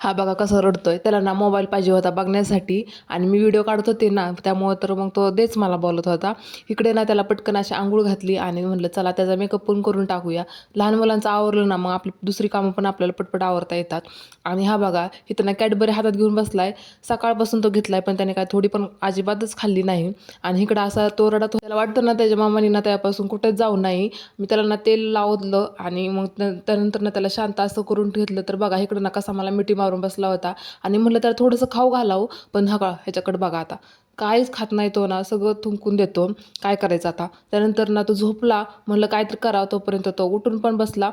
हा बघा कसा रडतोय. त्याला ना मोबाईल पाहिजे होता बघण्यासाठी आणि मी व्हिडिओ काढत होते ना, त्यामुळे तर मग तो देच मला बोलत होता. इकडे ना त्याला पटकन अशी अंघोळ घातली आणि म्हटलं चला त्याचा मेकअप पण करून टाकूया. लहान मुलांचं आवरलं ना मग आपली दुसरी कामं पण आपल्याला पटपट आवरता येतात. आणि हा बघा इथं ना कॅडबरी हातात घेऊन बसलाय. सकाळपासून तो घेतलाय पण त्याने काय थोडी पण अजिबातच खाल्ली नाही. आणि इकडं असा तो रडत होता. त्याला वाटतं ना त्याच्या मामानी ना त्यापासून कुठेच जाऊ नाही. मी त्याला ना तेल लावलं आणि मग त्यानंतर ना त्याला शांत असं करून घेतलं. तर बघा इकडं ना कसा मला मिठी मारून बसला होता आणि म्हटलं त्याला थोडंसं खाऊ घालावं, पण हा का ह्याच्याकडे बघा आता काहीच खात नाही तो ना, सगळं थुंकून देतो. काय करायचं आता. त्यानंतर ना तो झोपला. म्हणलं काहीतरी करावं, तोपर्यंत तो उठून पण बसला.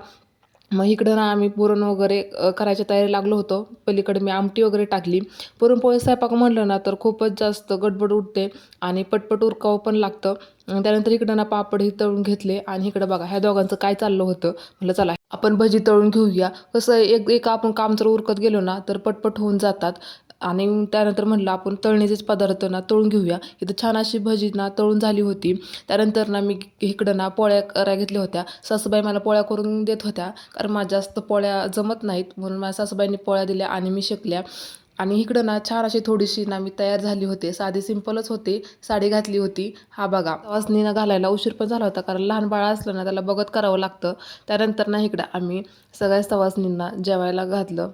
मग इकडं ना आम्ही पुरण वगैरे करायच्या तयारी लागलो होतो. पलीकडे मी आमटी वगैरे टाकली. पुरणपोळी स्वयंपाक म्हणलं ना तर खूपच जास्त गडबड उठते आणि पटपट उरकावं पण लागतं. त्यानंतर इकडं ना पापड तळून घेतले आणि इकडं बघा ह्या दोघांचं काय चाललं होतं. म्हटलं चला आपण भजी तळून घेऊया. कसं एक आपण काम जर उरकत गेलो ना तर पटपट होऊन जातात. आणि त्यानंतर म्हटलं आपण तळणीचेच पदार्थ ना तळून घेऊया. इथं छान अशी भजी ना तळून झाली होती. त्यानंतर ना मी इकडं ना पोळ्या करायला घेतल्या होत्या. सासूबाई मला पोळ्या करून देत होत्या, कारण मला जास्त पोळ्या जमत नाहीत. म्हणून माझ्या सासूबाईंनी पोळ्या दिल्या आणि मी शिकल्या. आणि इकडं ना छान अशी थोडीशी ना मी तयार झाली होते. साधी सिंपलच होते. साडी घातली होती. हा बघा सवासनीनं घालायला उशीर पण झाला होता, कारण लहान बाळ असलं ना त्याला बघत करावं लागतं. त्यानंतर ना इकडं आम्ही सगळ्या सवासनींना जेवायला घातलं.